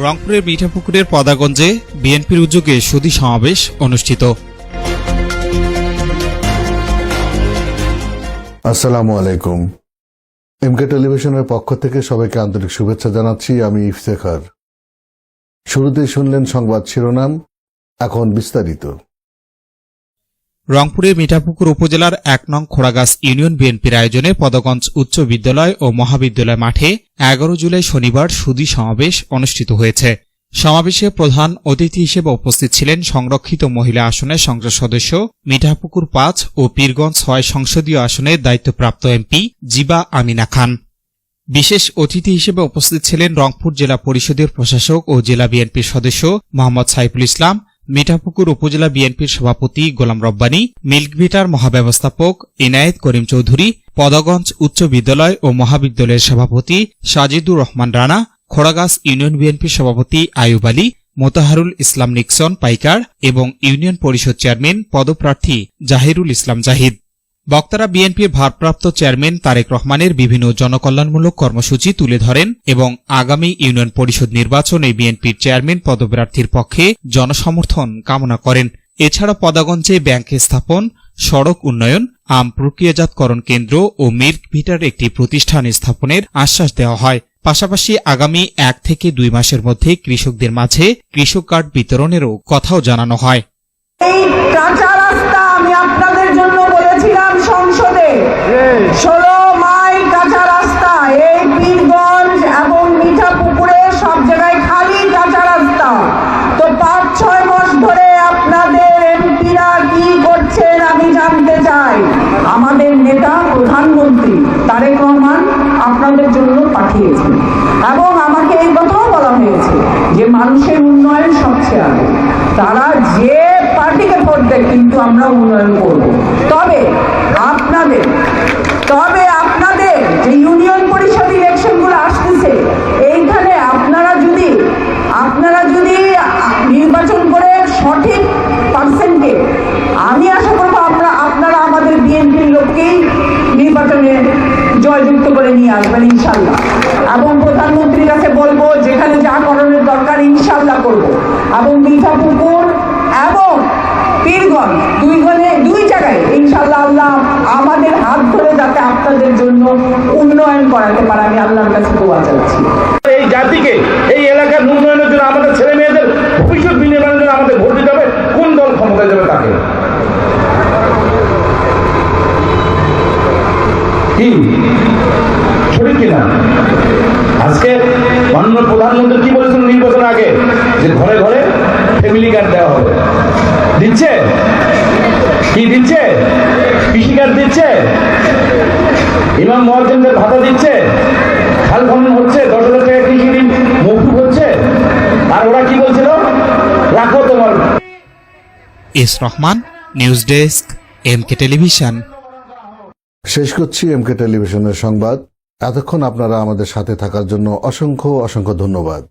রংপুরের মিঠাপুকুরের পদাগঞ্জে বিএনপির উদ্যোগে সুধী সমাবেশ অনুষ্ঠিত। আসসালামু আলাইকুম। এমকে টেলিভিশনের পক্ষ থেকে সবাইকে আন্তরিক শুভেচ্ছা জানাচ্ছি। আমি ইফতেখার। শুরুতেই শুনলেন সংবাদ শিরোনাম, এখন বিস্তারিত। রংপুরের মিঠাপুকুর উপজেলার ১ নং খোড়াগাছ ইউনিয়ন বিএনপির আয়োজনে পদাগঞ্জ উচ্চ বিদ্যালয় ও মহাবিদ্যালয় মাঠে ১১ জুলাই শনিবার সুধী সমাবেশ অনুষ্ঠিত হয়েছে। সমাবেশে প্রধান অতিথি হিসেবে উপস্থিত ছিলেন সংরক্ষিত মহিলা আসনের সংসদ সদস্য মিঠাপুকুর ৫ ও পীরগঞ্জ ৬ সংসদীয় আসনের দায়িত্বপ্রাপ্ত এমপি জিবা আমিনা খান। বিশেষ অতিথি হিসেবে উপস্থিত ছিলেন রংপুর জেলা পরিষদের প্রশাসক ও জেলা বিএনপির সদস্য মোহাম্মদ সাইফুল ইসলাম, মিঠাপুকুর উপজেলা বিএনপির সভাপতি গোলাম রব্বানী, মিল্কভিটার মহাব্যবস্থাপক ইনায়েত করিম চৌধুরী, পদাগঞ্জ উচ্চ বিদ্যালয় ও মহাবিদ্যালয়ের সভাপতি সাজিদুর রহমান রানা, খোড়াগাছ ইউনিয়ন বিএনপির সভাপতি আয়ুব আলী, মোতাহারুল ইসলাম নিক্সন পাইকার এবং ইউনিয়ন পরিষদ চেয়ারম্যান পদপ্রার্থী জাহিরুল ইসলাম জাহিদ। বক্তারা বিএনপির ভারপ্রাপ্ত চেয়ারম্যান তারেক রহমানের বিভিন্ন জনকল্যাণমূলক কর্মসূচি তুলে ধরেন এবং আগামী ইউনিয়ন পরিষদ নির্বাচনে বিএনপির চেয়ারম্যান পদপ্রার্থীর পক্ষে জনসমর্থন কামনা করেন। এছাড়া পদাগঞ্জে ব্যাংক স্থাপন, সড়ক উন্নয়ন, আম প্রক্রিয়াজাতকরণ কেন্দ্র ও মিল্ক ভিটার একটি প্রতিষ্ঠান স্থাপনের আশ্বাস দেওয়া হয়। পাশাপাশি আগামী ১ থেকে ২ মাসের মধ্যে কৃষকদের মাঝে কৃষক কার্ড বিতরণেরও কথাও জানানো হয়। এই কাঁচা রাস্তা আমি আপনাদের জন্য বলেছিলাম সংসদে, ১৬ মাইল কাঁচা রাস্তা, এই পীরগঞ্জ এবং মিঠাপুকুরে সব জায়গায় খালি কাঁচা রাস্তা। তো ৫-৬ মাস ধরে আপনাদের এমপিরা কি করছেন আমি জানতে চাই। আমাদের নেতা প্রধানমন্ত্রী তারেক রহমান আপনাদের জন্য পাঠিয়েছেন এবং আমাকে এই কথাও বলা হয়েছে যে মানুষের উন্নয়ন সবচেয়ে আগে, তারা যে পার্টিকে ভোট দেয় কিন্তু আমরা উন্নয়ন করব। তবে আপনাদের যে ইউনিয়ন পরিষদ ইলেকশনগুলো আসতেছে, এইখানে আপনারা যদি নির্বাচন করে সঠিক পার্সেন্টকে, আমি আশা করবো আপনারা আমাদের বিএনপির লোককেই নির্বাচনে জয়যুক্ত করে নিয়ে আসবেন ইনশাল্লাহ। এবং প্রধানমন্ত্রীর কাছে বলবো যেখানে যা করণের দরকার ইনশাল্লাহ করব। এবং মিঠাপুকুর এবং পীরগঞ্জ দুই জায়গায় ইনশাল্লাহ আল্লাহ আমাদের হাত ধরে যাতে আপনাদের জন্য উন্নয়ন করাতে পারে, আমি আল্লাহর কাছে দোয়া চাচ্ছি। এই জাতিকে, এই এলাকার উন্নয়নের জন্য, আমাদের ছেলে মেয়েদের ভবিষ্যৎ বিনির্মাণের জন্য আমাদের ভোট দিতে হবে। কোন দল ক্ষমতায় যাবে তাকে কি সঠিক কিনা? আজকে মাননীয় প্রধানমন্ত্রী কি বলেছেন নির্বাচনের আগে, যে ঘরে ঘরে ফ্যামিলি কার্ড দেওয়া হবে। দিচ্ছে কি? দিচ্ছে কৃষি কার্ড দিচ্ছে, ইমাম মুয়াজ্জিনদের ভাতা দিচ্ছে, খাল খনন হচ্ছে, ১০,০০০ টাকা কৃষি ঋণ মৌকুফ হচ্ছে। আর ওরা কি বলছিল? রাখো তোমার। S Rahman, news desk, MK television. শেষ করছি এমকে টেলিভিশনের সংবাদ। এতক্ষণ আপনারা আমাদের সাথে থাকার জন্য অসংখ্য ধন্যবাদ।